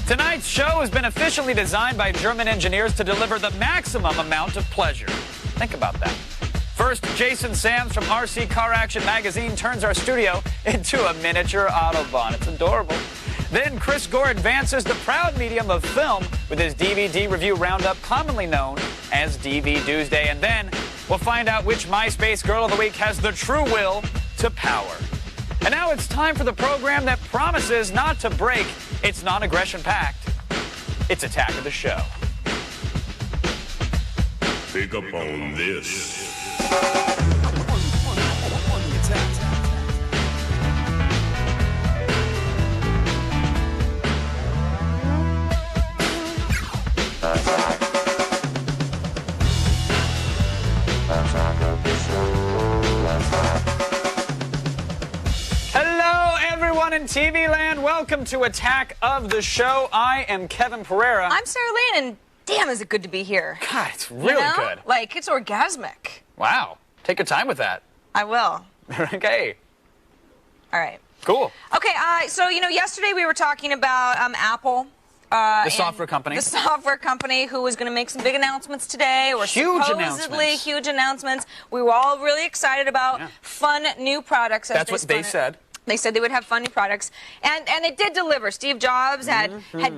Tonight's show has been officially designed by German engineers to deliver the maximum amount of pleasure. Think about that. First, Jason Sams from RC Car Action Magazine turns our studio into a miniature Autobahn. It's adorable. Then Chris Gore advances the proud medium of film with his DVD review roundup, commonly known as DV Doomsday. And then we'll find out which MySpace Girl of the Week has the true will to power. And now it's time for the program that promises not to break its non-aggression pact. It's Attack of the Show. Pick up on this. Hello, everyone in TV land. Welcome to Attack of the Show. I am Kevin Pereira. I'm Sarah Lane, and damn, is it good to be here. God, it's really good. Like, it's orgasmic. Wow. Take your time with that. I will. Okay. All right. Cool. Okay, so, yesterday we were talking about Apple. The software company. The software company who was going to make some big announcements today, or Huge supposedly announcements. huge announcements. We were all really excited about fun new products. That's what they said. They said they would have fun new products, and it did deliver. Steve Jobs had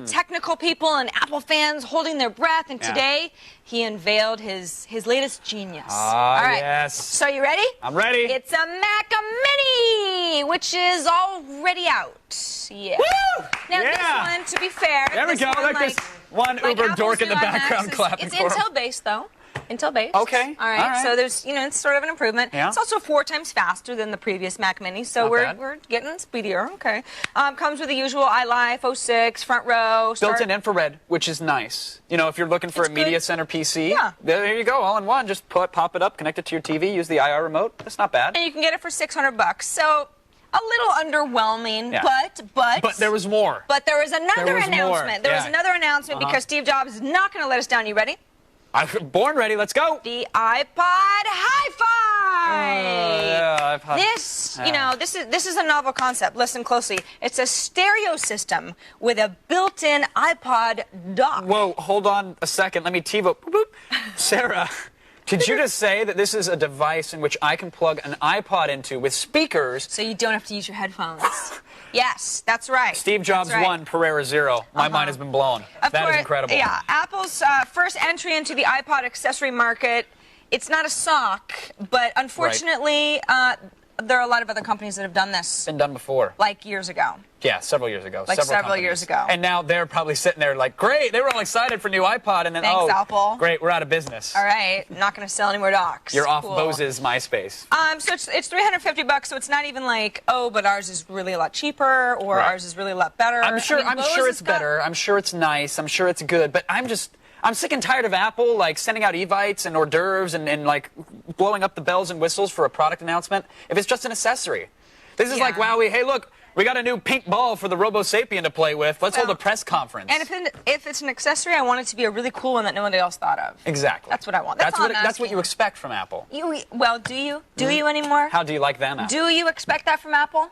technical people and Apple fans holding their breath, and today he unveiled his latest genius. Ah, all right. yes. So you ready? I'm ready. It's a Mac Mini, which is already out. Yeah. Woo! Now this one, to be fair, There we this go. one, Like this one Uber Apple's dork in the new background iMacs clapping it's for him. Intel based though. Intel based. Okay. All right. So there's, it's sort of an improvement. Yeah. It's also 4 times faster than the previous Mac Mini, so Not we're bad. getting speedier. Okay. Comes with the usual iLife 06 front row. Built-in infrared, which is nice. If you're looking for It's a media good. center PC, Yeah. there you go, all in one. Just pop it up, connect it to your TV, use the IR remote. That's not bad. And you can get it for $600. So a little underwhelming, Yeah. but But there was more. But there was another There was more. announcement. There was Yeah. another announcement because Steve Jobs is not going to let us down. You ready? I'm born ready. Let's go. The iPod Hi-Fi. Yeah, iPod. This, Yeah. this is a novel concept. Listen closely. It's a stereo system with a built-in iPod dock. Whoa, hold on a second. Let me TiVo. Boop, boop. Sarah, did you just say that this is a device in which I can plug an iPod into with speakers? So you don't have to use your headphones. Yes, that's right. Steve Jobs That's right. 1, Pereira 0. My mind has been blown. Of That course, is incredible. Yeah, Apple's first entry into the iPod accessory market. It's not a sock, but unfortunately, there are a lot of other companies that have done this, Been done before. like years ago. Yeah, several years ago. Like several years ago. And now they're probably sitting there like, great, they were all excited for new iPod, and then, Thanks, Apple. great, we're out of business. All right, not going to sell any more docks. You're off Cool. Bose's MySpace. So it's $350, so it's not even like, oh, but ours is really a lot cheaper, or Right. ours is really a lot better. I'm sure Bose it's better. I'm sure it's nice. I'm sure it's good. But I'm sick and tired of Apple like sending out evites and hors d'oeuvres and like blowing up the bells and whistles for a product announcement if it's just an accessory. This is like, Yeah. hey, look, we got a new pink ball for the Robo Sapien to play with. Let's hold a press conference. And if it's an accessory, I want it to be a really cool one that nobody else thought of. Exactly. That's what I want. That's all I'm that's what asking. you expect from Apple. Well, do you? Do you anymore? How do you like them, Apple? Do you expect that from Apple?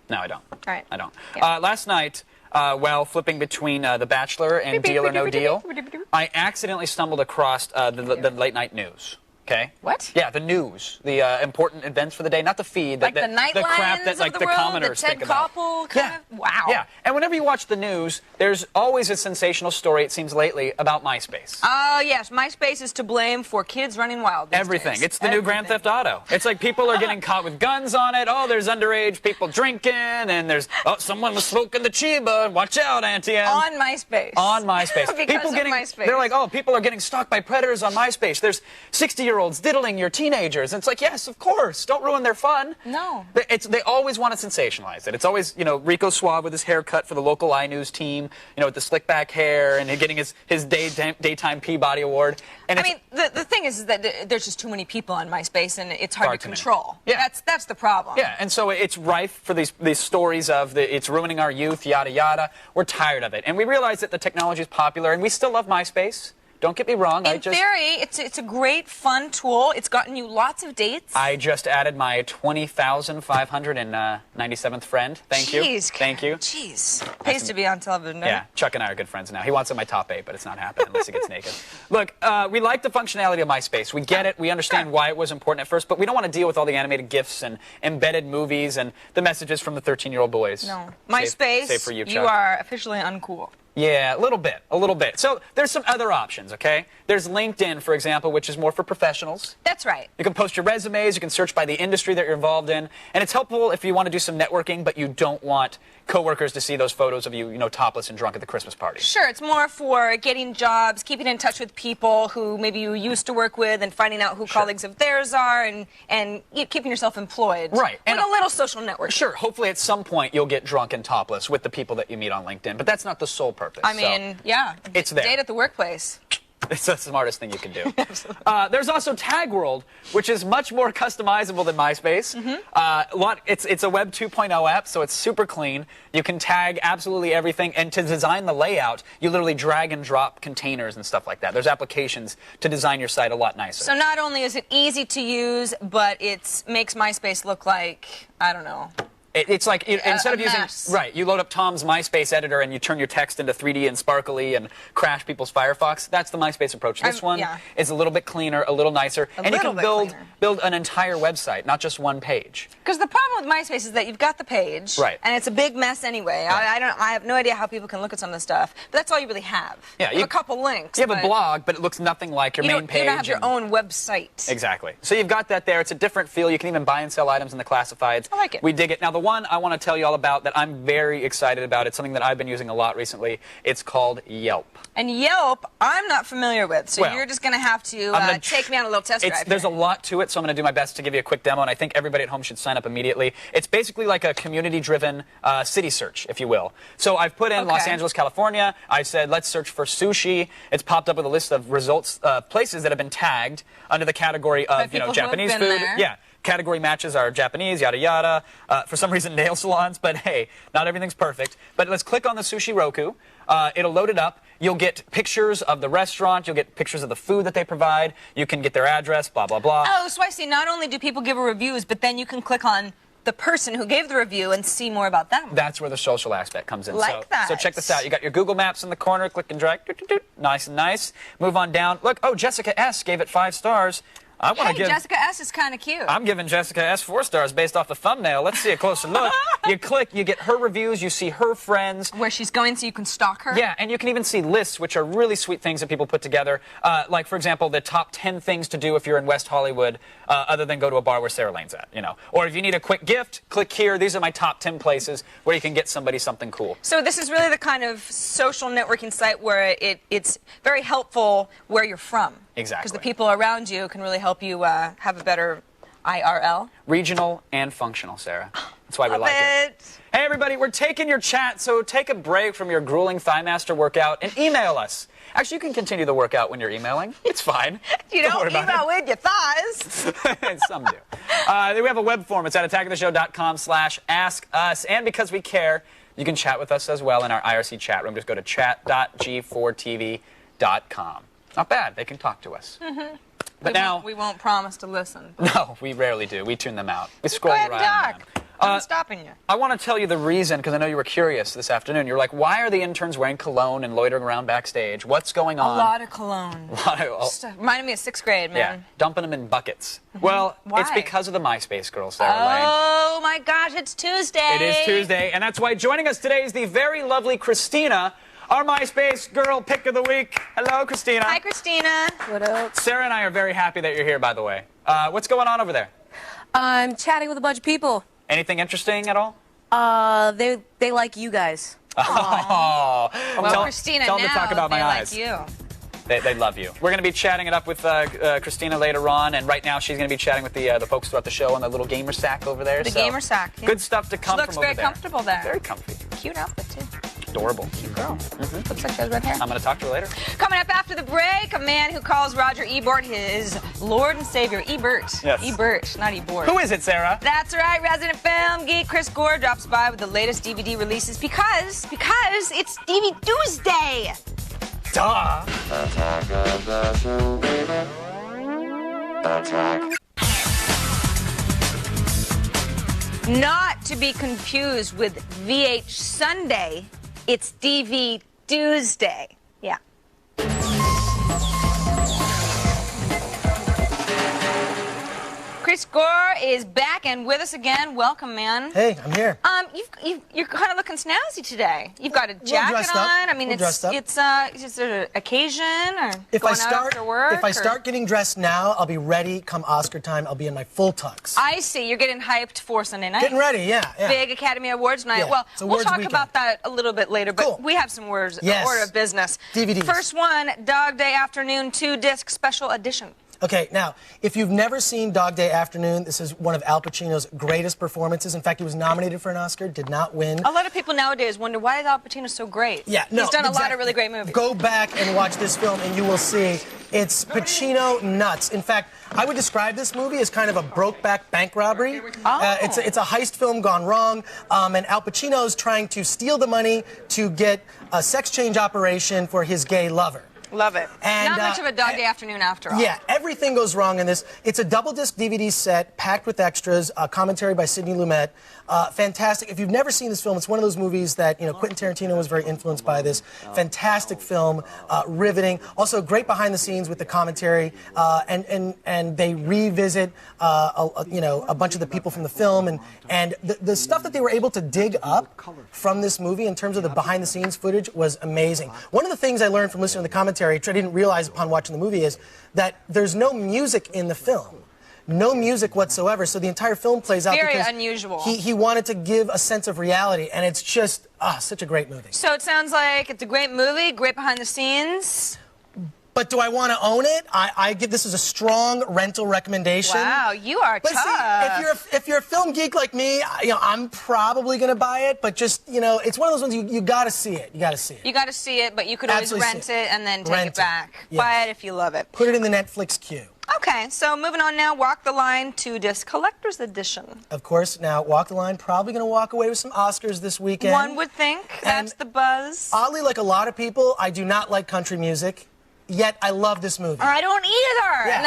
No, I don't. All right. I don't. Yeah. Last night, while flipping between The Bachelor and Deal or No Deal, I accidentally stumbled across the late night news. Okay. What? Yeah, the news, the important events for the day, not the feed. Like the Nightlions crap that like of the world, commoners the Ted think about. Koppel kind of? Wow. Yeah, and whenever you watch the news, there's always a sensational story. It seems lately about MySpace. Oh, yes. MySpace is to blame for kids running wild these Everything. days. It's the new Grand Theft Auto. It's like people are getting caught with guns on it. Oh, there's underage people drinking, and there's someone was smoking the Chiba. Watch out, Auntie Ann. On MySpace. On MySpace. Because of MySpace. They're like, oh, people are getting stalked by predators on MySpace. There's 60-year-olds diddling your teenagers. And it's like, yes, of course. Don't ruin their fun. No. They always want to sensationalize it. It's always, Rico Suave with his haircut for the local iNews team, with the slick back hair and getting his daytime Peabody Award. And I mean, the thing is that there's just too many people on MySpace, and it's hard to too many. control. Yeah. That's the problem. yeah, and so it's rife for these stories of it's ruining our youth, yada, yada. We're tired of it. And we realize that the technology is popular, and we still love MySpace. Don't get me wrong. In theory, it's a great, fun tool. It's gotten you lots of dates. I just added my 20,597th friend. Thank you. Thank you. Jeez. Pays to be on television. Yeah, Chuck and I are good friends now. He wants in my top 8, but it's not happening unless he gets naked. Look, we like the functionality of MySpace. We get it. We understand why it was important at first, but we don't want to deal with all the animated GIFs and embedded movies and the messages from the 13-year-old boys. No. MySpace, save for you, Chuck. You are officially uncool. Yeah, a little bit. So there's some other options, okay? There's LinkedIn, for example, which is more for professionals. That's right. You can post your resumes, you can search by the industry that you're involved in, and it's helpful if you want to do some networking, but you don't want coworkers to see those photos of you, topless and drunk at the Christmas party. Sure, it's more for getting jobs, keeping in touch with people who maybe you used to work with, and finding out who colleagues of theirs are, and keeping yourself employed. Right. And a little social network. Sure, hopefully at some point you'll get drunk and topless with the people that you meet on LinkedIn, but that's not the sole purpose. I mean, yeah. It's there. Date at the workplace. It's the smartest thing you can do. There's also Tag World, which is much more customizable than MySpace. It's a Web 2.0 app, so it's super clean. You can tag absolutely everything, and to design the layout, you literally drag and drop containers and stuff like that. There's applications to design your site a lot nicer. So not only is it easy to use, but it makes MySpace look like, I don't know. It's like, instead of using, mess. you load up Tom's MySpace editor and you turn your text into 3D and sparkly and crash people's Firefox. That's the MySpace approach. This one is a little bit cleaner, a little nicer, and you can build an entire website, not just one page. Because the problem with MySpace is that you've got the page, and it's a big mess anyway. I have no idea how people can look at some of the stuff, but that's all you really have. Yeah, you have a couple links. You have a blog, but it looks nothing like your main page. You don't have your own website. Exactly. So you've got that there. It's a different feel. You can even buy and sell items in the classifieds. I like it. We dig it. Now, the one I want to tell you all about that I'm very excited about, it's something that I've been using a lot recently. It's called Yelp. And Yelp, I'm not familiar with, so you're just going to have to take me on a little test drive. There's a lot to it, so I'm going to do my best to give you a quick demo, and I think everybody at home should sign up immediately. It's basically like a community-driven city search, if you will. So I've put in Los Angeles, California. I said, let's search for sushi. It's popped up with a list of results, places that have been tagged under the category of, Japanese food. There. Yeah. Category matches are Japanese, yada yada. For some reason, nail salons, but hey, not everything's perfect. But let's click on the Sushi Roku. It'll load it up. You'll get pictures of the restaurant. You'll get pictures of the food that they provide. You can get their address, blah, blah, blah. Oh, so I see. Not only do people give reviews, but then you can click on the person who gave the review and see more about them. That's where the social aspect comes in. That. So check this out. You got your Google Maps in the corner. Click and drag. Nice and nice. Move on down. Look, Jessica S. gave it 5 stars. Jessica S. is kind of cute. I'm giving Jessica S. 4 stars based off the thumbnail. Let's see a closer look. You click, you get her reviews, you see her friends. Where she's going so you can stalk her? Yeah, and you can even see lists, which are really sweet things that people put together. Like, for example, the top 10 things to do if you're in West Hollywood, other than go to a bar where Sarah Lane's at, Or if you need a quick gift, click here. These are my top 10 places where you can get somebody something cool. So this is really the kind of social networking site where it's very helpful where you're from. Exactly. Because the people around you can really help you have a better IRL. Regional and functional, Sarah. That's why we like it. Hey, everybody, we're taking your chat, so take a break from your grueling ThighMaster workout and email us. Actually, you can continue the workout when you're emailing. It's fine. You don't email with your thighs. Some do. We have a web form. It's at attackoftheshow.com/askus. And because we care, you can chat with us as well in our IRC chat room. Just go to chat.g4tv.com. Not bad. They can talk to us. But we won't promise to listen. No, we rarely do. We tune them out. We scroll right down. I'm stopping you. I want to tell you the reason, because I know you were curious this afternoon. You're like, why are the interns wearing cologne and loitering around backstage? What's going on? A lot of cologne. Reminded me of 6th grade, man. Yeah, dumping them in buckets. Well, it's because of the MySpace girls, Sarah Lane. Oh, my gosh, it's Tuesday. It is Tuesday, and that's why joining us today is the very lovely Christina, our MySpace girl pick of the week. Hello, Christina. Hi, Christina. What up? Sarah and I are very happy that you're here, by the way. What's going on over there? I'm chatting with a bunch of people. Anything interesting at all? They like you guys. Oh. Well, Christina, tell them to talk about my eyes. Like you. They love you. We're going to be chatting it up with Christina later on, and right now she's going to be chatting with the folks throughout the show on the little gamer sack over there. The gamer sack. Yeah. Good stuff to come from over there. She looks very comfortable there. Very comfy. Cute outfit, too. Adorable. Cute girl. Looks like she has red hair. I'm going to talk to her later. Coming up after the break, a man who calls Roger Ebert his Lord and Savior. Ebert. Yes. Ebert, not Ebert. Who is it, Sarah? That's right. Resident film geek Chris Gore drops by with the latest DVD releases because it's DVD Tuesday. Duh. Not to be confused with VH Sunday, it's DV Tuesday. Yeah. Chris Gore is back and with us again. Welcome, man. Hey, I'm here. You're kind of looking snazzy today. You've got a jacket dressed on. up. I mean, Dressed up. it's is there an occasion or If going I start, out after work? if I or- start getting dressed now, I'll be ready. Come Oscar time, I'll be in my full tux. I see. You're getting hyped for Sunday night. Getting ready, yeah. Big Academy Awards night. Yeah, Well, it's we'll awards talk weekend. about that a little bit later, but Cool. we have some words, Yes. order of business. DVDs. First one, Dog Day Afternoon 2-disc special edition. Okay, now, if you've never seen Dog Day Afternoon, this is one of Al Pacino's greatest performances. In fact, he was nominated for an Oscar, did not win. A lot of people nowadays wonder why is Al Pacino so great? Yeah, no, He's done a lot exactly. of really great movies. Go back and watch this film, and you will see it's Pacino nuts. In fact, I would describe this movie as kind of a Brokeback bank robbery. Oh. It's a heist film gone wrong, and Al Pacino's trying to steal the money to get a sex change operation for his gay lover. Love it. And, Not much of a Dog Day Afternoon after all. Yeah, everything goes wrong in this. It's a double-disc DVD set packed with extras, commentary by Sidney Lumet. Fantastic. If you've never seen this film, it's one of those movies that, you know, Quentin Tarantino was very influenced by this. Fantastic film, riveting. Also, great behind the scenes with the commentary, and they revisit, a bunch of the people from the film, and the stuff that they were able to dig up from this movie in terms of the behind the scenes footage was amazing. One of the things I learned from listening to the commentary, which I didn't realize upon watching the movie, is that there's no music in the film. No music whatsoever, so the entire film plays out Very because unusual. He wanted to give a sense of reality, and it's just such a great movie. So it sounds like it's a great movie, great behind the scenes. But do I want to own it? I give this as a strong rental recommendation. Wow, you are But tough. see, if you're a film geek like me, I'm probably going to buy it. But just, it's one of those ones you got to see it. You got to see it. You got to see it, but you could always Absolutely rent see it and then take Rent it it. back. Yes. Buy it if you love it. Put it in the Netflix queue. Okay, so moving on now, Walk the Line 2-disc collector's edition. Of course, now Walk the Line, probably going to walk away with some Oscars this weekend. One would think that's the buzz. Oddly, like a lot of people, I do not like country music. Yet I love this movie. I don't either. Yeah, And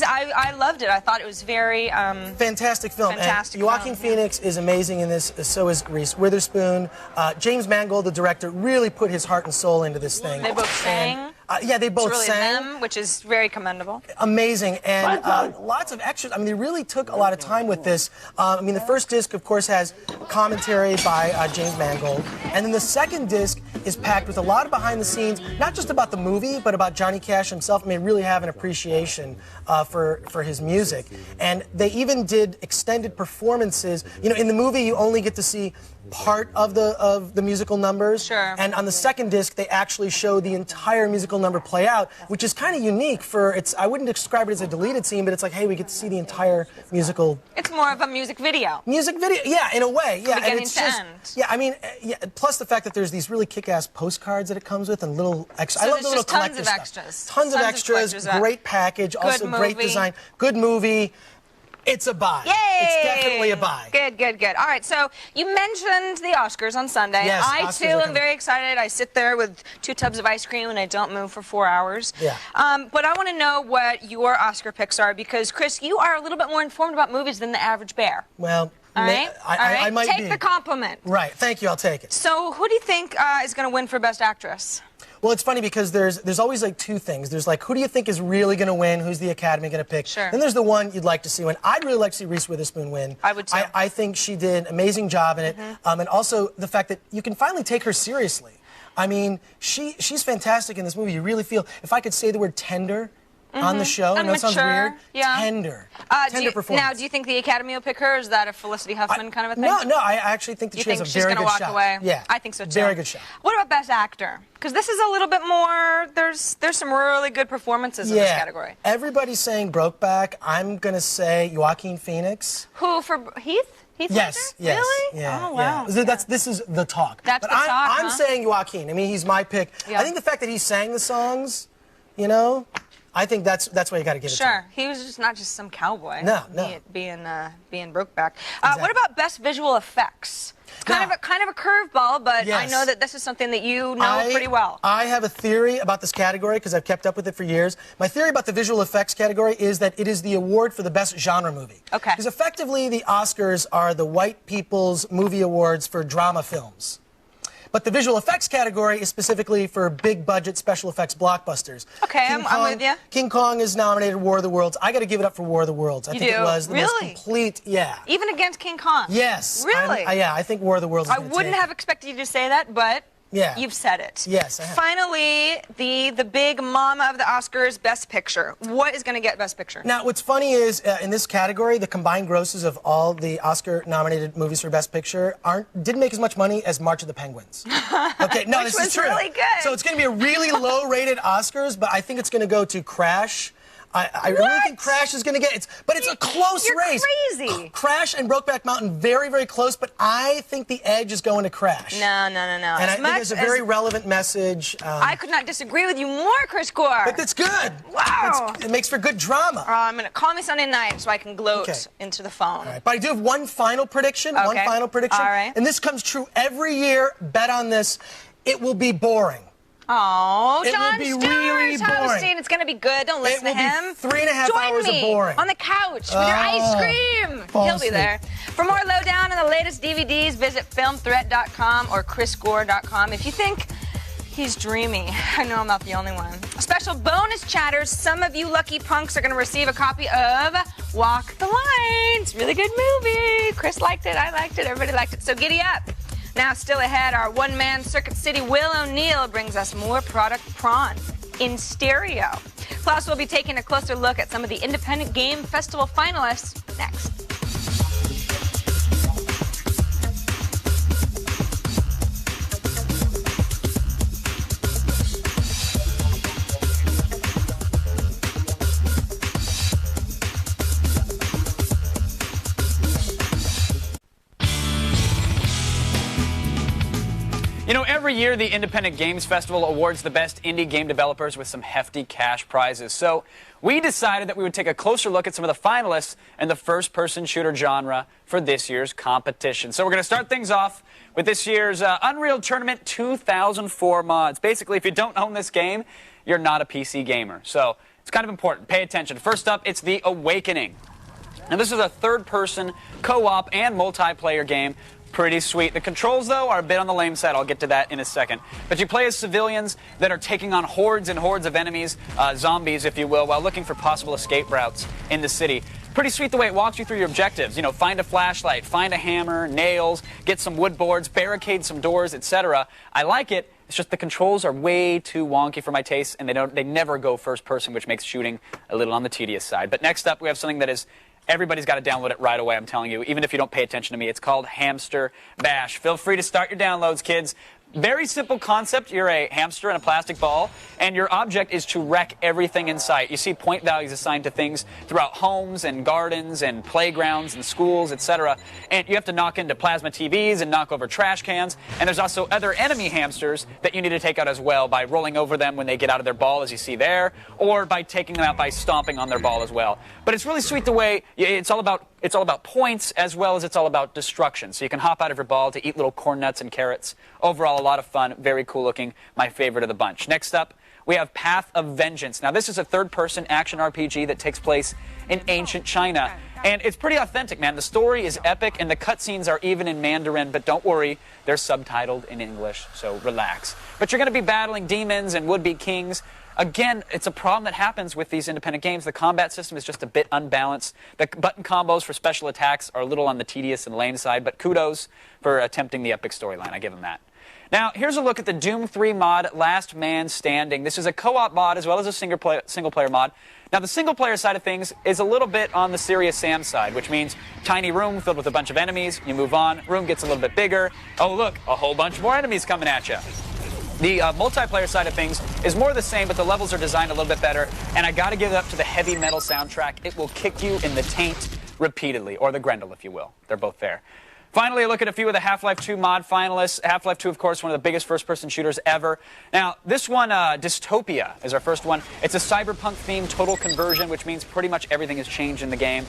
I loved it. I thought it was very fantastic film. Fantastic And Joaquin film, Phoenix is amazing in this. So is Reese Witherspoon. James Mangold, the director, really put his heart and soul into this thing. They both sang. Yeah, they both It's really sang. them, which is very commendable. Amazing, and lots of extras. I mean, they really took a lot of time with this. The first disc, of course, has commentary by James Mangold, and then the second disc is packed with a lot of behind the scenes, not just about the movie, but about Johnny Cash himself. I mean, really have an appreciation for his music, and they even did extended performances. In the movie, you only get to see part of the musical numbers. Sure. And on the second disc, they actually show the entire musical number play out, which is kind of unique I wouldn't describe it as a deleted scene, but it's like, hey, we get to see the entire musical. It's more of a music video. Music video, yeah, in a way, yeah. Beginning and it's to just, end. yeah, I mean, plus the fact that there's these really kick-ass postcards that it comes with and little extras. So I love there's the little just tons collector of stuff. extras. Tons of Tons of extras, collectors. great package, also great movie. design, good movie. It's a buy. Yay! It's definitely a buy. Good, good, good. All right, so you mentioned the Oscars on Sunday. Yes, I, Oscars too, are am coming. very excited. I sit there with 2 tubs of ice cream and I don't move for 4 hours. Yeah. But I want to know what your Oscar picks are because, Chris, you are a little bit more informed about movies than the average bear. Well, All right? I might Take be. the compliment. Right, thank you, I'll take it. So who do you think is going to win for Best Actress? Well, it's funny because there's always like 2 things. There's like, who do you think is really going to win? Who's the Academy going to pick? Sure. Then there's the one you'd like to see win. I'd really like to see Reese Witherspoon win. I would too. I think she did an amazing job in it. And also the fact that you can finally take her seriously. I mean, she's fantastic in this movie. You really feel, if I could say the word tender on the show, I know it sounds mature, weird. yeah. Tender. Do Tender you, performance. now, do you think the Academy will pick her? Or is that a Felicity Huffman kind of a thing? No, I actually think that You she has think a she's very going to good walk shot. away? Yeah. I think so too. Very good shot. What about Best Actor? Because this is a little bit more. There's some really good performances in this category. Everybody's saying Brokeback. I'm going to say Joaquin Phoenix. Who for Heath? Heath Yes, Ledger? yes. Really? Yeah, Oh wow. yeah. This is the talk. That's but the talk, I'm huh? saying Joaquin. I mean, he's my pick. Yeah. I think the fact that he sang the songs, I think that's why you got to give it to him. Sure, he was just not just some cowboy. No. Being Brokeback. What about best visual effects? It's kind of a curveball, but Yes. I know that this is something that you know pretty well. I have a theory about this category because I've kept up with it for years. My theory about the visual effects category is that it is the award for the best genre movie. Okay. Because effectively, the Oscars are the white people's movie awards for drama films. But the visual effects category is specifically for big budget special effects blockbusters. Okay, I'm with you. King Kong is nominated War of the Worlds. I got to give it up for War of the Worlds. I think it was the most Really? complete, Even against King Kong? Yes. Really? Yeah, I think War of the Worlds is I gonna wouldn't take have expected you to say that, but you've said it. Yes, I have. Finally, the big mama of the Oscars, Best Picture. What is going to get Best Picture? Now, what's funny is, in this category, the combined grosses of all the Oscar-nominated movies for Best Picture didn't make as much money as March of the Penguins. Okay, no, Which this is was true. really good. So it's going to be a really low-rated Oscars, but I think it's going to go to Crash. I really think Crash is going to get it, but it's a close You're race. crazy. Crash and Brokeback Mountain, very, very close, but I think the edge is going to Crash. No. And I think it's a very relevant message. I could not disagree with you more, Chris Gore. But that's good. Wow. It makes for good drama. I'm going to call me Sunday night so I can gloat into the phone. All right. But I do have one final prediction. Okay. One final prediction. All right. And this comes true every year. Bet on this. It will be boring. Oh, It Jon will be Stewart's really boring. hosting. It's going to be good. Don't listen to him. It will be 3.5 hours of Join me boring. on the couch with your ice cream. fall He'll be asleep. there. For more lowdown on the latest DVDs, visit filmthreat.com or chrisgore.com. If you think he's dreamy, I know I'm not the only one. Special bonus chatters. Some of you lucky punks are going to receive a copy of Walk the Line. It's a really good movie. Chris liked it. I liked it. Everybody liked it. So giddy up. Now, still ahead, our one-man Circuit City Will O'Neill brings us more Product Prawn in stereo. Plus, we'll be taking a closer look at some of the Independent Game Festival finalists next. You know, every year the Independent Games Festival awards the best indie game developers with some hefty cash prizes. So we decided that we would take a closer look at some of the finalists in the first-person shooter genre for this year's competition. So we're going to start things off with this year's Unreal Tournament 2004 mods. Basically, if you don't own this game, you're not a PC gamer. So it's kind of important. Pay attention. First up, it's The Awakening. Now, this is a third-person, co-op, and multiplayer game. Pretty sweet. The controls, though, are a bit on the lame side. I'll get to that in a second. But you play as civilians that are taking on hordes and hordes of enemies, zombies, if you will, while looking for possible escape routes in the city. Pretty sweet the way it walks you through your objectives. You know, find a flashlight, find a hammer, nails, get some wood boards, barricade some doors, etc. I like it. It's just the controls are way too wonky for my taste, and they never go first person, which makes shooting a little on the tedious side. But next up, we have something that is everybody's got to download it right away, I'm telling you, even if you don't pay attention to me. It's called Hamster Bash. Feel free to start your downloads, kids. Very simple concept. You're a hamster in a plastic ball, and your object is to wreck everything in sight. You see point values assigned to things throughout homes and gardens and playgrounds and schools, etc. And you have to knock into plasma TVs and knock over trash cans. And there's also other enemy hamsters that you need to take out as well by rolling over them when they get out of their ball, as you see there, or by taking them out by stomping on their ball as well. But it's really sweet the way it's all about points as well as it's all about destruction. So you can hop out of your ball to eat little corn nuts and carrots. Overall, a lot of fun, very cool looking, my favorite of the bunch. Next up, we have Path of Vengeance. Now, this is a third-person action RPG that takes place in ancient China. And it's pretty authentic, man. The story is epic, and the cutscenes are even in Mandarin, but don't worry, they're subtitled in English, so relax. But you're going to be battling demons and would-be kings. Again, it's a problem that happens with these independent games. The combat system is just a bit unbalanced. The button combos for special attacks are a little on the tedious and lame side, but kudos for attempting the epic storyline. I give them that. Now, here's a look at the Doom 3 mod, Last Man Standing. This is a co-op mod as well as a single-player mod. Now, the single-player side of things is a little bit on the Serious Sam side, which means tiny room filled with a bunch of enemies. You move on, room gets a little bit bigger. Oh, look, a whole bunch more enemies coming at you. The multiplayer side of things is more the same, but the levels are designed a little bit better. And I got to give it up to the heavy metal soundtrack. It will kick you in the taint repeatedly, or the Grendel, if you will. They're both there. Finally, a look at a few of the Half-Life 2 mod finalists. Half-Life 2, of course, one of the biggest first-person shooters ever. Now, this one, Dystopia, is our first one. It's a cyberpunk-themed total conversion, which means pretty much everything has changed in the game.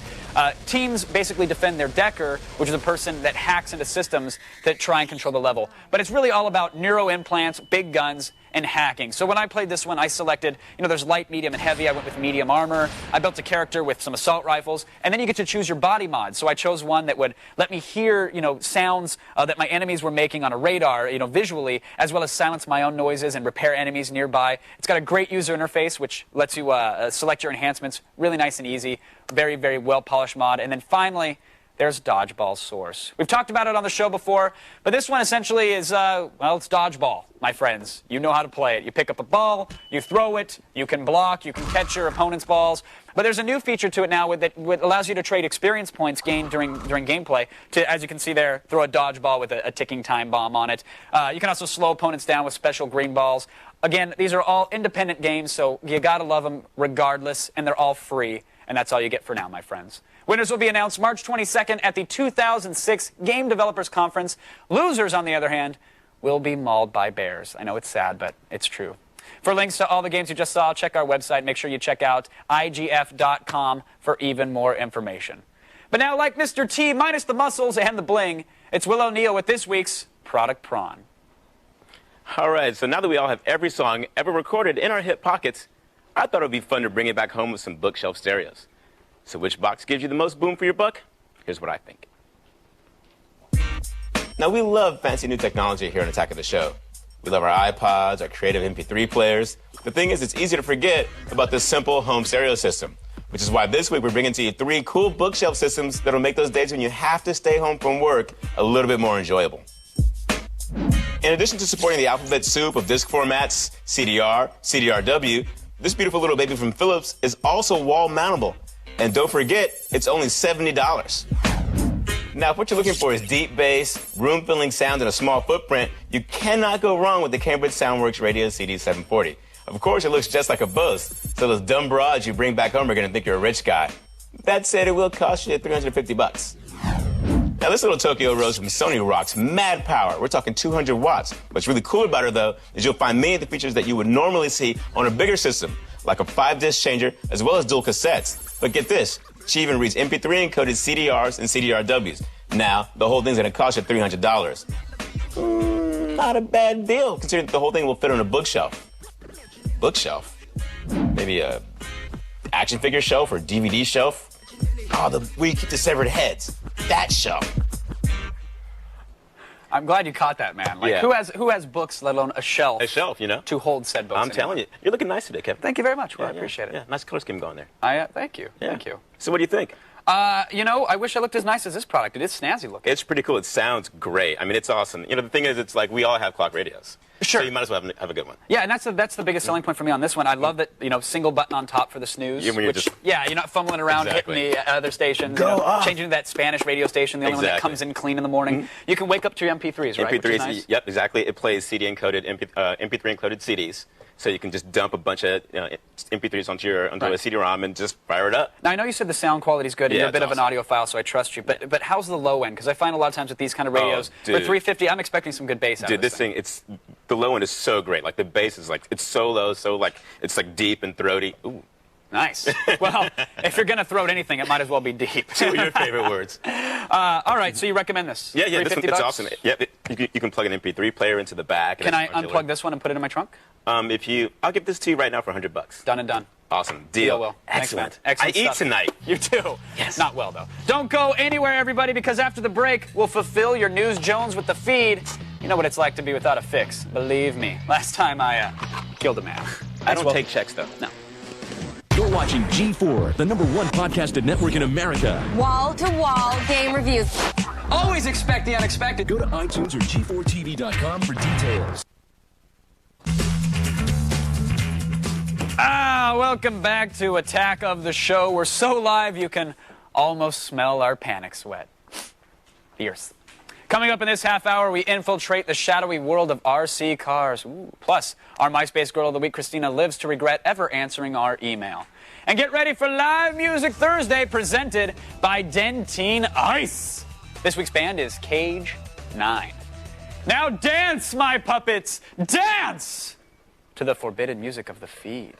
Teams basically defend their decker, which is a person that hacks into systems that try and control the level. But it's really all about neuroimplants, big guns, and hacking. So when I played this one, I selected, there's light, medium, and heavy. I went with medium armor. I built a character with some assault rifles, and then you get to choose your body mod. So I chose one that would let me hear, sounds that my enemies were making on a radar, visually, as well as silence my own noises and repair enemies nearby. It's got a great user interface, which lets you select your enhancements. Really nice and easy. Very, very well-polished mod. And then finally, there's Dodgeball Source. We've talked about it on the show before, but this one essentially is, it's dodgeball, my friends. You know how to play it. You pick up a ball, you throw it, you can block, you can catch your opponent's balls. But there's a new feature to it now that allows you to trade experience points gained during gameplay to, as you can see there, throw a dodgeball with a ticking time bomb on it. You can also slow opponents down with special green balls. Again, these are all independent games, so you gotta love them regardless, and they're all free. And that's all you get for now, my friends. Winners will be announced March 22nd at the 2006 Game Developers Conference. Losers, on the other hand, will be mauled by bears. I know it's sad, but it's true. For links to all the games you just saw, check our website. Make sure you check out IGF.com for even more information. But now, like Mr. T, minus the muscles and the bling, it's Will O'Neill with this week's Product Prawn. All right, so now that we all have every song ever recorded in our hip pockets, I thought it would be fun to bring it back home with some bookshelf stereos. So which box gives you the most boom for your buck? Here's what I think. Now, we love fancy new technology here on Attack of the Show. We love our iPods, our creative MP3 players. The thing is, it's easy to forget about this simple home stereo system, which is why this week we're bringing to you 3 cool bookshelf systems that'll make those days when you have to stay home from work a little bit more enjoyable. In addition to supporting the alphabet soup of disc formats, CDR, CDRW, this beautiful little baby from Philips is also wall mountable. And don't forget, it's only $70. Now, if what you're looking for is deep bass, room-filling sound, and a small footprint, you cannot go wrong with the Cambridge Soundworks Radio CD740. Of course, it looks just like a Bose, so those dumb broads you bring back home are going to think you're a rich guy. That said, it will cost you $350. Now, this little Tokyo Rose from Sony rocks mad power. We're talking 200 watts. What's really cool about her, though, is you'll find many of the features that you would normally see on a bigger system, like a 5-disc changer, as well as dual cassettes. But get this, she even reads MP3 encoded CDRs and CDRWs. Now, the whole thing's going to cost you $300. Not a bad deal, considering the whole thing will fit on a bookshelf. Bookshelf? Maybe a action figure shelf or DVD shelf? Oh, where you keep the severed heads. That shelf. I'm glad you caught that, man. Like, Yeah. who has books, let alone a shelf? A shelf, to hold said books. I'm telling you. You're looking nice today, Kevin. Thank you very much. Well, Yeah, I appreciate Yeah, it. nice color scheme going there. Thank you. Yeah. Thank you. So what do you think? I wish I looked as nice as this product. It is snazzy looking. It's pretty cool. It sounds great. I mean, it's awesome. The thing is, it's like we all have clock radios. Sure. So you might as well have a good one. Yeah, and that's the biggest selling point for me on this one. I love that, single button on top for the snooze. Yeah, when you're just- you're not fumbling around Exactly. hitting the other stations. Go off. Changing to that Spanish radio station, the only one that Exactly. comes in clean in the morning. You can wake up to your MP3s, right? Which is MP3s, nice. yep, exactly. It plays CD-encoded, MP3 encoded CDs. So you can just dump a bunch of MP3s onto Right. a CD-ROM and just fire it up. Now, I know you said the sound quality is good, and Yeah, you're a bit it's of an awesome. audiophile, so I trust you. But how's the low end? Because I find a lot of times with these kind of radios, for dude. $350, I'm expecting some good bass out Dude, of this thing, the low end is so great. Like, the bass is it's so low, it's deep and throaty. Ooh. Nice. Well, if you're going to throw at anything, it might as well be deep. Two of your favorite words. All right, so you recommend this? Yeah, this one, $350 it's awesome. Yep, you can plug an MP3 player into the back. Can I unplug this one and put it in my trunk? I'll give this to you right now for $100. Done and done. Awesome. Deal. Will. Thanks, man. Excellent. Excellent I eat stuff. tonight. You too. Yes. Not well, though. Don't go anywhere, everybody, because after the break, we'll fulfill your News Jones with the feed. You know what it's like to be without a fix. Believe me. Last time I killed a man. I don't take checks, though. No. You're watching G4, the #1 podcasted network in America. Wall-to-wall game reviews. Always expect the unexpected. Go to iTunes or G4TV.com for details. Welcome back to Attack of the Show. We're so live you can almost smell our panic sweat. Fierce. Coming up in this half hour, we infiltrate the shadowy world of RC cars. Ooh. Plus, our MySpace Girl of the Week, Christina, lives to regret ever answering our email. And get ready for Live Music Thursday, presented by Dentine Ice. This week's band is Cage 9. Now dance, my puppets, dance to the forbidden music of the feed.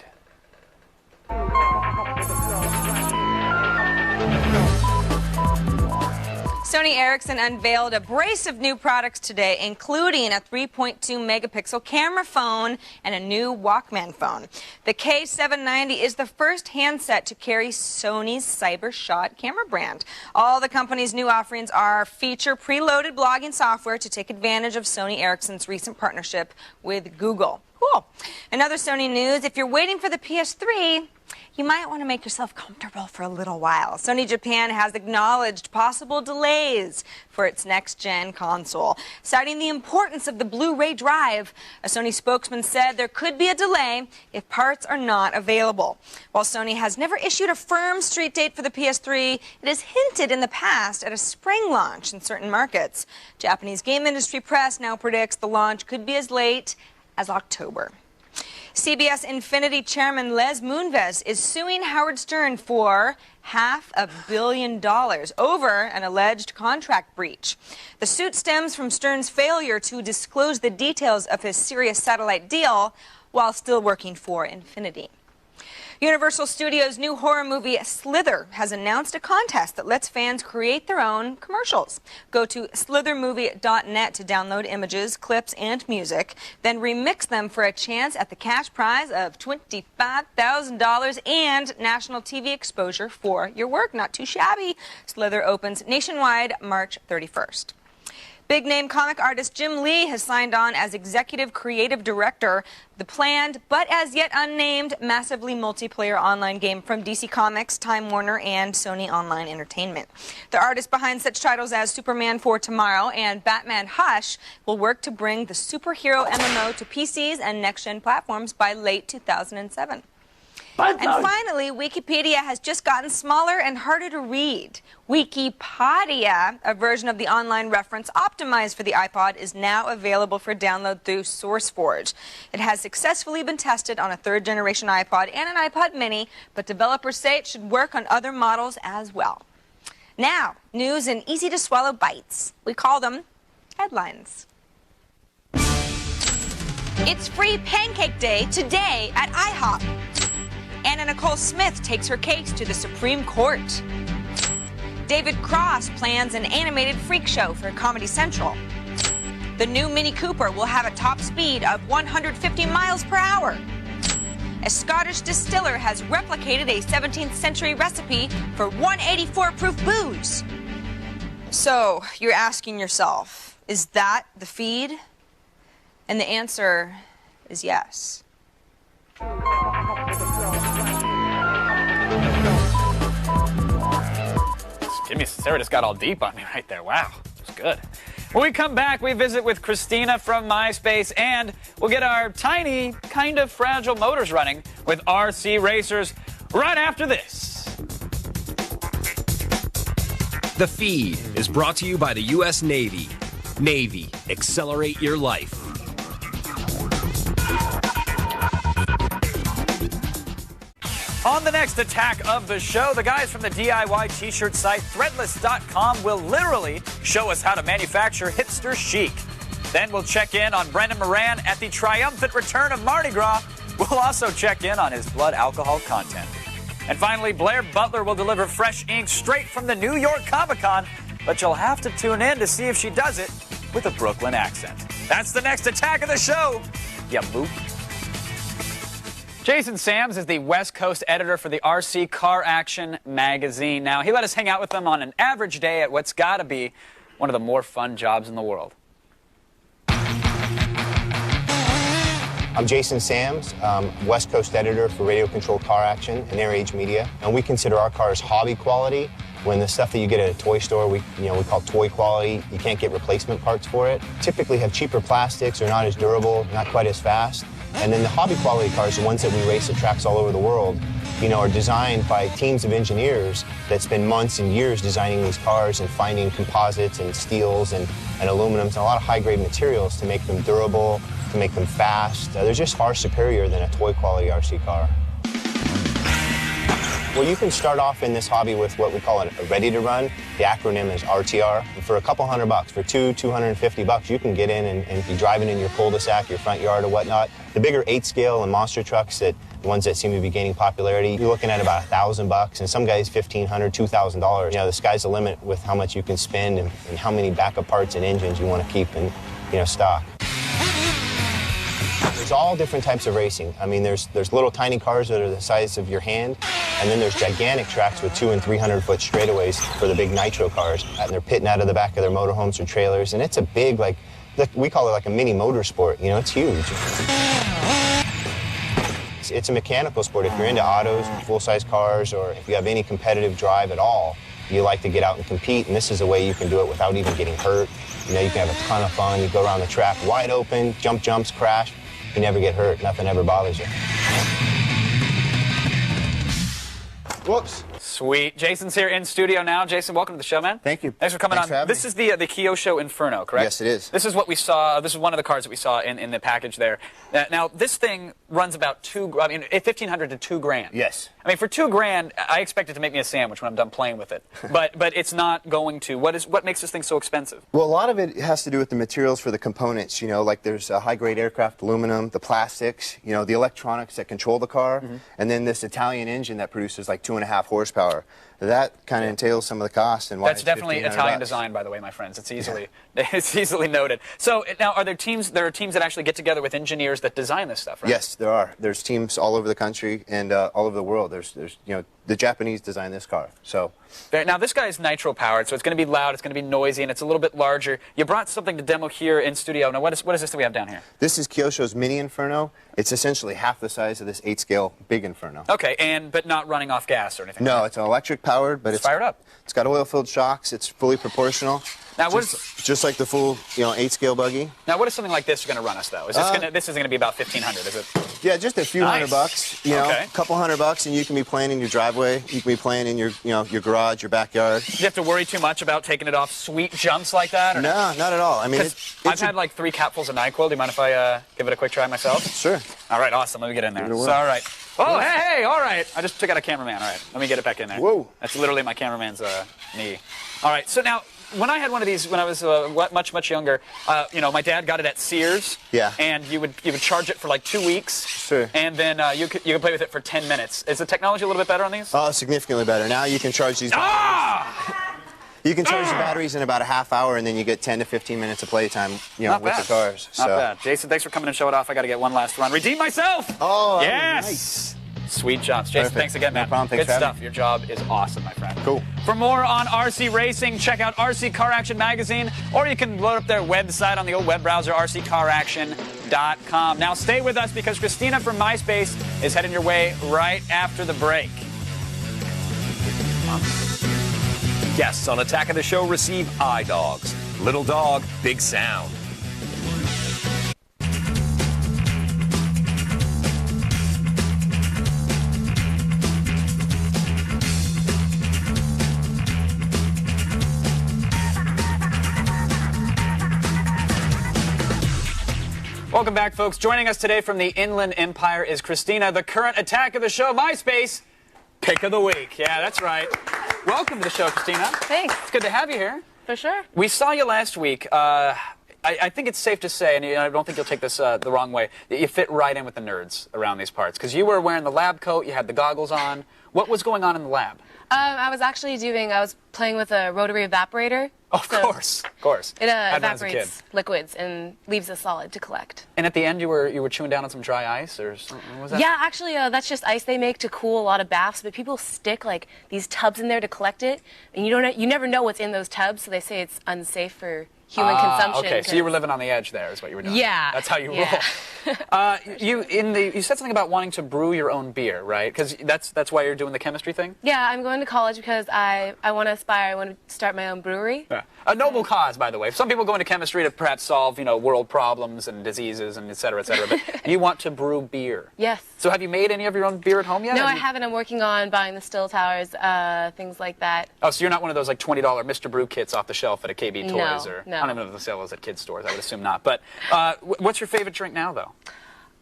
Sony Ericsson unveiled a brace of new products today, including a 3.2 megapixel camera phone and a new Walkman phone. The K790 is the first handset to carry Sony's CyberShot camera brand. All the company's new offerings feature preloaded blogging software to take advantage of Sony Ericsson's recent partnership with Google. Cool. Another Sony news, if you're waiting for the PS3, you might want to make yourself comfortable for a little while. Sony Japan has acknowledged possible delays for its next-gen console. Citing the importance of the Blu-ray drive, a Sony spokesman said there could be a delay if parts are not available. While Sony has never issued a firm street date for the PS3, it has hinted in the past at a spring launch in certain markets. Japanese game industry press now predicts the launch could be as late as October. CBS Infinity chairman Les Moonves is suing Howard Stern for $500 million over an alleged contract breach. The suit stems from Stern's failure to disclose the details of his Sirius satellite deal while still working for Infinity. Universal Studios' new horror movie Slither has announced a contest that lets fans create their own commercials. Go to slithermovie.net to download images, clips, and music, then remix them for a chance at the cash prize of $25,000 and national TV exposure for your work. Not too shabby. Slither opens nationwide March 31st. Big-name comic artist Jim Lee has signed on as executive creative director. The planned, but as yet unnamed, massively multiplayer online game from DC Comics, Time Warner, and Sony Online Entertainment. The artist behind such titles as Superman for Tomorrow and Batman Hush will work to bring the superhero MMO to PCs and next-gen platforms by late 2007. And finally, Wikipedia has just gotten smaller and harder to read. Wikipedia, a version of the online reference optimized for the iPod, is now available for download through SourceForge. It has successfully been tested on a third-generation iPod and an iPod mini, but developers say it should work on other models as well. Now, news in easy-to-swallow bites. We call them headlines. It's Free Pancake Day today at IHOP. Anna Nicole Smith takes her case to the Supreme Court. David Cross plans an animated freak show for Comedy Central. The new Mini Cooper will have a top speed of 150 miles per hour. A Scottish distiller has replicated a 17th century recipe for 184 proof booze. So, you're asking yourself, is that the feed? And the answer is yes. Sarah just got all deep on me right there. Wow, it was good. When we come back, we visit with Christina from MySpace, and we'll get our tiny, kind of fragile motors running with RC Racers right after this. The Feed is brought to you by the U.S. Navy. Navy, accelerate your life. On the next attack of the show, the guys from the DIY t-shirt site Threadless.com will literally show us how to manufacture hipster chic. Then we'll check in on Brendan Moran at the triumphant return of Mardi Gras. We'll also check in on his blood alcohol content. And finally, Blair Butler will deliver fresh ink straight from the New York Comic-Con, but you'll have to tune in to see if she does it with a Brooklyn accent. That's the next attack of the show. Ya boop. Jason Sams is the West Coast editor for the RC Car Action magazine. Now, he let us hang out with them on an average day at what's got to be one of the more fun jobs in the world. I'm Jason Sams, West Coast editor for Radio Control Car Action and Air Age Media, and we consider our cars hobby quality. When the stuff that you get at a toy store, we call toy quality. You can't get replacement parts for it. Typically have cheaper plastics, are not as durable, not quite as fast. And then the hobby quality cars, the ones that we race at tracks all over the world, are designed by teams of engineers that spend months and years designing these cars and finding composites and steels and aluminums and a lot of high-grade materials to make them durable, to make them fast. They're just far superior than a toy quality RC car. Well, you can start off in this hobby with what we call a ready to run. The acronym is RTR. For a couple $100, for $250, you can get in and be driving in your cul-de-sac, your front yard or whatnot. The bigger 8-scale and monster trucks, the ones that seem to be gaining popularity, you're looking at about $1,000, and some guys $1,500, $2,000. You know, the sky's the limit with how much you can spend and how many backup parts and engines you want to keep in, stock. There's all different types of racing. I mean, there's little tiny cars that are the size of your hand, and then there's gigantic tracks with 200- and 300-foot straightaways for the big nitro cars. And they're pitting out of the back of their motorhomes or trailers, and it's a big, we call it like a mini motorsport. You know, it's huge. It's a mechanical sport. If you're into autos, full-size cars, or if you have any competitive drive at all, you like to get out and compete, and this is a way you can do it without even getting hurt. You know, you can have a ton of fun. You go around the track wide open, jumps, crash. You never get hurt. Nothing ever bothers you. Whoops. Sweet. Jason's here in studio now. Jason, welcome to the show, man. Thank you. Thanks for coming Thanks on. for having This is the Kyosho Inferno, correct? Yes, it is. This is what we saw. This is one of the cars that we saw in the package there. Now, this thing runs about $1,500 to $2,000. Yes. I mean, for $2,000, I expect it to make me a sandwich when I'm done playing with it. But it's not going to. What makes this thing so expensive? Well, a lot of it has to do with the materials for the components. You know, like there's high-grade aircraft aluminum, the plastics, the electronics that control the car, and then this Italian engine that produces like 2.5 horsepower. That kind of entails some of the cost. And why That's definitely Italian design, by the way, my friends. It's easily noted. So now, are there teams? There are teams that actually get together with engineers that design this stuff, right? Yes, there are. There's teams all over the country and all over the world. There's the Japanese designed this car. So now this guy is nitro powered, so it's going to be loud, it's going to be noisy, and it's a little bit larger. You brought something to demo here in studio. Now, what is this that we have down here? This is Kyosho's Mini Inferno. It's essentially half the size of this 8-scale Big Inferno. Okay, but not running off gas or anything. No, right? it's an electric powered, but it's fired up. It's got oil-filled shocks. It's fully proportional. Now, just like the full, 8-scale buggy. Now, what is something like this going to run us, though? Is this is going to be about $1,500, is it? Yeah, just a few $100. Okay. A couple $100, and you can be playing in your driveway. You can be playing in your, your garage, your backyard. Do you have to worry too much about taking it off sweet jumps like that? Or no, not at all. I mean, I've had like 3 capfuls of NyQuil. Do you mind if I give it a quick try myself? Sure. All right, awesome. Let me get in there. So, all right. Oh, hey, all right. I just took out a cameraman. All right, let me get it back in there. Whoa. That's literally my cameraman's knee. All right, so now, when I had one of these when I was much younger, my dad got it at Sears. Yeah. And you would charge it for like 2 weeks. Sure. And then you could play with it for 10 minutes. Is the technology a little bit better on these? Oh, significantly better. Now you can charge these batteries. You can charge the batteries in about a half hour, and then you get 10 to 15 minutes of playtime, with the cars. Not bad. Jason, thanks for coming and showing off. I got to get one last run. Redeem myself. Oh, yes. Nice. Sweet jumps. Jason, thanks again, man. No problem. Thanks Good for stuff. having me. Your job is awesome, my friend. Cool. For more on RC racing, check out RC Car Action Magazine, or you can load up their website on the old web browser, rccaraction.com. Now, stay with us because Christina from MySpace is heading your way right after the break. Guests on Attack of the Show receive iDogs. Little dog, big sound. Welcome back, folks. Joining us today from the Inland Empire is Christina, the current Attack of the Show MySpace Pick of the Week. Yeah, that's right. Welcome to the show, Christina. Thanks. It's good to have you here. For sure. We saw you last week. I think it's safe to say, and I don't think you'll take this the wrong way, that you fit right in with the nerds around these parts. Because you were wearing the lab coat, you had the goggles on. What was going on in the lab? I was playing with a rotary evaporator. Oh, of course. It evaporates liquids and leaves a solid to collect. And at the end, you were chewing down on some dry ice, or something? What was that? Yeah, actually, that's just ice they make to cool a lot of baths. But people stick like these tubs in there to collect it, and you never know what's in those tubs. So they say it's unsafe for human consumption. Okay, so you were living on the edge there, is what you were doing. Yeah, that's how you roll. You said something about wanting to brew your own beer, right? Because that's why you're doing the chemistry thing. Yeah, I'm going to college because I want to aspire. I want to start my own brewery. Yeah. A noble cause, by the way. Some people go into chemistry to perhaps solve, world problems and diseases and et cetera, but you want to brew beer. Yes. So have you made any of your own beer at home yet? No, I haven't. I'm working on buying the still towers, things like that. Oh, so you're not one of those like $20 Mr. Brew kits off the shelf at a KB Toys or no. I don't even know if they sell those at kids stores. I would assume not. But what's your favorite drink now, though?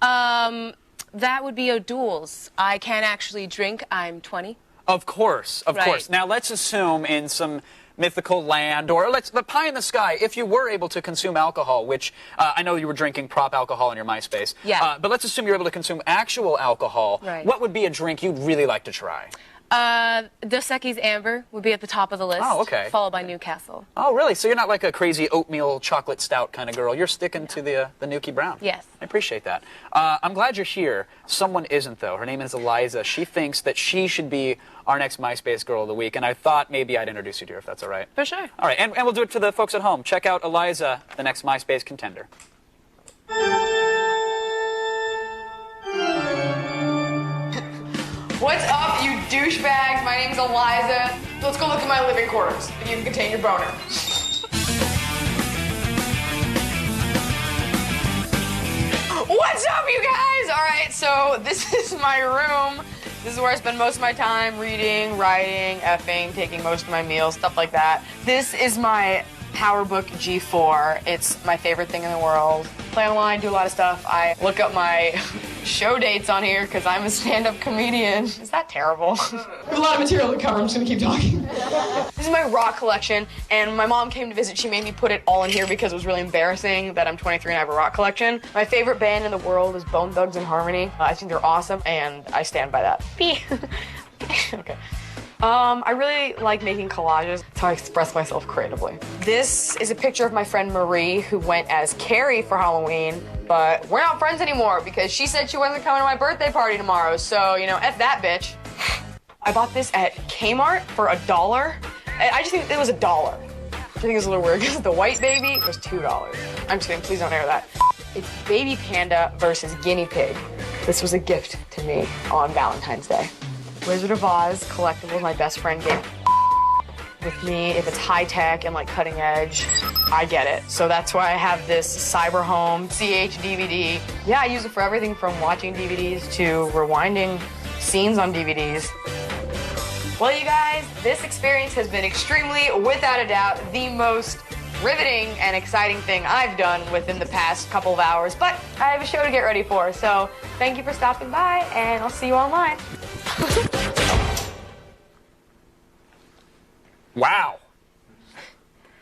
That would be O'Doul's. I can't actually drink. I'm 20. Of course, of course. Now let's assume in some mythical land, or the pie in the sky, if you were able to consume alcohol, which I know you were drinking prop alcohol in your MySpace. Yeah. But let's assume you're able to consume actual alcohol. Right. What would be a drink you'd really like to try? Dos Equis Amber would be at the top of the list. Oh, okay. Followed by Newcastle. Oh, really? So you're not like a crazy oatmeal chocolate stout kind of girl. You're sticking to the Nuki Brown. Yes. I appreciate that. I'm glad you're here. Someone isn't, though. Her name is Eliza. She thinks that she should be our next MySpace Girl of the Week, and I thought maybe I'd introduce you to her, if that's all right. For sure. All right, and we'll do it for the folks at home. Check out Eliza, the next MySpace contender. What's up, you douchebags? My name's Eliza. Let's go look at my living quarters. If you can contain your boner. What's up, you guys? All right, so this is my room. This is where I spend most of my time reading, writing, effing, taking most of my meals, stuff like that. This is my PowerBook G4. It's my favorite thing in the world. Play online, do a lot of stuff. I look up my show dates on here because I'm a stand-up comedian. Is that terrible? There's a lot of material to cover. I'm just gonna keep talking. This is my rock collection, and my mom came to visit. She made me put it all in here because it was really embarrassing that I'm 23 and I have a rock collection. My favorite band in the world is Bone Thugs and Harmony. I think they're awesome, and I stand by that. Okay. I really like making collages. That's how I express myself creatively. This is a picture of my friend Marie, who went as Carrie for Halloween, but we're not friends anymore because she said she wasn't coming to my birthday party tomorrow, so, you know, F that bitch. I bought this at Kmart for $1. I just think it was $1. I think it's a little weird because the white baby was $2. I'm just kidding, please don't air that. It's Baby Panda versus Guinea Pig. This was a gift to me on Valentine's Day. Wizard of Oz collectible, my best friend gave with me. If it's high tech and like cutting edge, I get it. So that's why I have this Cyber Home CH DVD. Yeah, I use it for everything from watching DVDs to rewinding scenes on DVDs. Well, you guys, this experience has been extremely, without a doubt, the most riveting and exciting thing I've done within the past couple of hours, but I have a show to get ready for, so thank you for stopping by, and I'll see you online. Wow.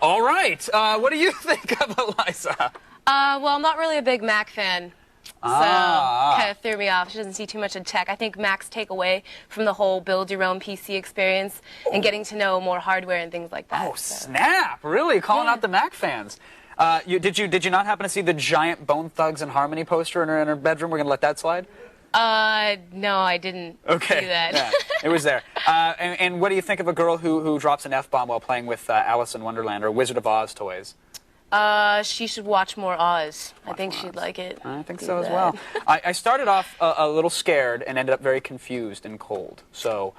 All right. What do you think of Eliza? Well, I'm not really a big Mac fan. So kind of threw me off. She doesn't see too much in tech. I think Macs take away from the whole build your own PC experience and getting to know more hardware and things like that. Oh, snap. Really? Calling out the Mac fans. Did you not happen to see the giant Bone Thugs and Harmony poster in her bedroom? We're going to let that slide? No, I didn't see that. Yeah, it was there. And what do you think of a girl who drops an F-bomb while playing with Alice in Wonderland or Wizard of Oz toys? She should watch more Oz. I think she'd like it. I think so as well. I started off a little scared and ended up very confused and cold. So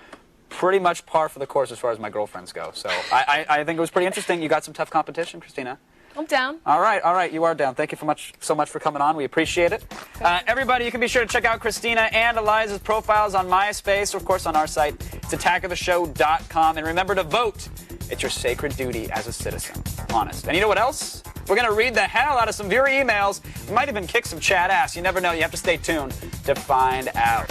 pretty much par for the course as far as my girlfriends go. So I think it was pretty interesting. You got some tough competition, Christina. I'm down. All right, you are down. Thank you so much for coming on. We appreciate it. Everybody, you can be sure to check out Christina and Eliza's profiles on MySpace, or of course on our site. It's attackoftheshow.com. And remember to vote. It's your sacred duty as a citizen. Honest. And you know what else? We're going to read the hell out of some viewer emails. We might even kick some chat ass. You never know. You have to stay tuned to find out.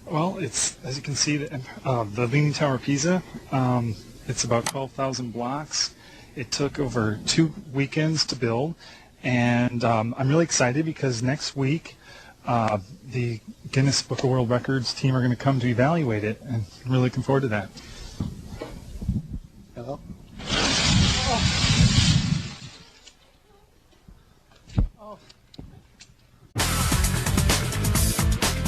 Well, it's, as you can see, the Leaning Tower of Pisa. It's about 12,000 blocks. It took over 2 weekends to build, and I'm really excited because next week the Guinness Book of World Records team are going to come to evaluate it, and I'm really looking forward to that. Hello?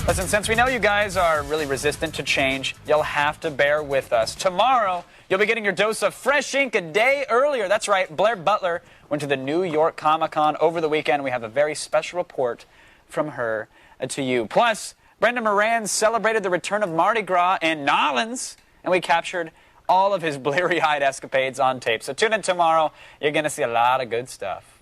Listen, since we know you guys are really resistant to change, you'll have to bear with us. Tomorrow, you'll be getting your dose of fresh ink a day earlier. That's right, Blair Butler went to the New York Comic-Con over the weekend. We have a very special report from her to you. Plus, Brendan Moran celebrated the return of Mardi Gras in Nolens, and we captured all of his bleary-eyed escapades on tape. So tune in tomorrow. You're going to see a lot of good stuff.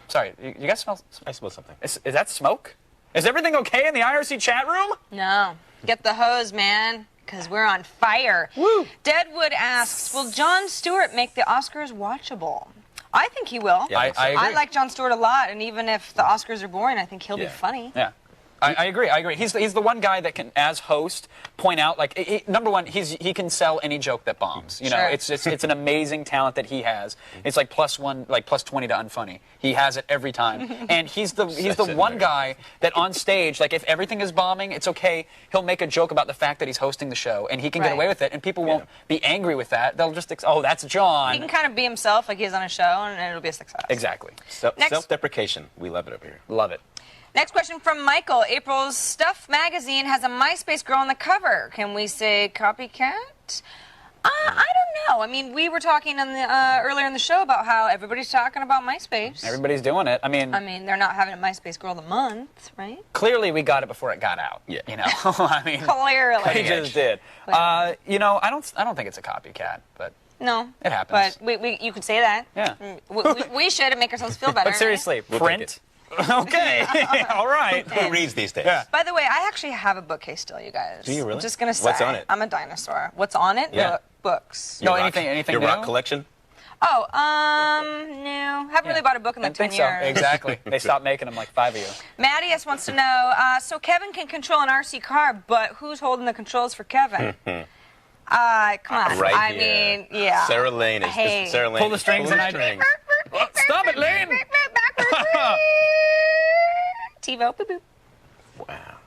Sorry, you guys smell? I smell something. Is that smoke? Is everything okay in the IRC chat room? No. Get the hose, man, because we're on fire. Woo. Deadwood asks, will Jon Stewart make the Oscars watchable? I think he will. Yeah, I agree. I like Jon Stewart a lot, and even if the Oscars are boring, I think he'll be funny. Yeah. I agree. He's the one guy that can, as host, point out number one, he can sell any joke that bombs. You know, Sure. it's an amazing talent that he has. It's like plus 20 to unfunny. He has it every time, and he's the one guy that on stage, like if everything is bombing, it's okay. He'll make a joke about the fact that he's hosting the show, and he can get away with it, and people won't be angry with that. They'll just that's John. He can kind of be himself, like he's on a show, and it'll be a success. Exactly. Self-deprecation. We love it over here. Love it. Next question from Michael. April's Stuff magazine has a MySpace girl on the cover. Can we say copycat? I don't know. I mean, we were talking earlier in the show about how everybody's talking about MySpace. Everybody's doing it. I mean, they're not having a MySpace girl of the month, right? Clearly, we got it before it got out. Yeah. You know, I mean, clearly, we just did. You know, I don't think it's a copycat, but. No. It happens. But you could say that. Yeah. We should make ourselves feel better. But seriously, We'll print. Okay. All right. Who reads these days? Yeah. By the way, I actually have a bookcase still, you guys. Do you really? I'm just gonna say. What's on it? I'm a dinosaur. What's on it? Yeah. Books. No, anything Your new? rock collection? Oh, no. Haven't really bought a book in like 10 years. So. Exactly. They stopped making them like 5 of you. Maddie S wants to know, so Kevin can control an RC car, but who's holding the controls for Kevin? Come on. Right I here. mean, yeah. Sarah Lane is Hey. Sarah Lane. Pull the strings and Stop it, Lane! TiVo, boop, boop. Wow.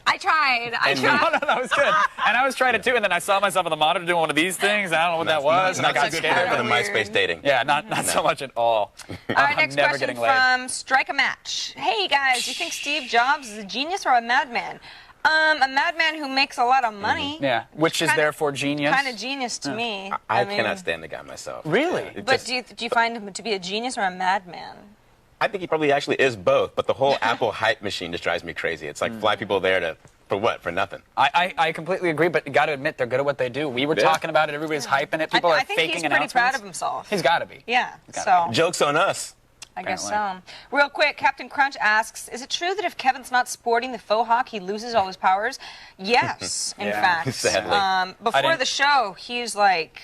I tried. No, that was good. And I was trying it too, and then I saw myself on the monitor doing one of these things. And I don't know what that was, and I got scared. For the MySpace dating. Yeah, not so much at all. All right, next never question getting laid. from Strike a Match. Hey guys, do you think Steve Jobs is a genius or a madman? A madman who makes a lot of money. Yeah, which is therefore genius. Kind of genius to me. I mean, cannot stand the guy myself. Really? But do you find him to be a genius or a madman? I think he probably actually is both, but the whole Apple hype machine just drives me crazy. It's like fly people there for what? For nothing. I completely agree, but you got to admit they're good at what they do. We were talking about it. Everybody's hyping it. People are I think faking he's announcements. pretty proud of himself. He's got to be. Yeah. So Joke's on us. I guess so. Real quick, Captain Crunch asks, is it true that if Kevin's not sporting the faux hawk, he loses all his powers? Yes, in fact. Sadly. Before the show, he's like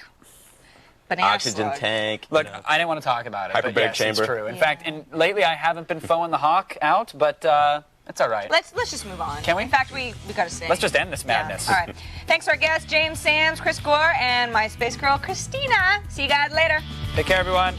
banana Oxygen slug. tank. Look, I didn't want to talk about it, but Hyperbaric yes, chamber. it's true. In fact, lately I haven't been foeing the hawk out, but it's all right. Let's just move on. Can we? In fact, we got to sing. Let's just end this madness. Yeah. All right. Thanks to our guests, James Sams, Chris Gore, and my space girl, Christina. See you guys later. Take care, everyone.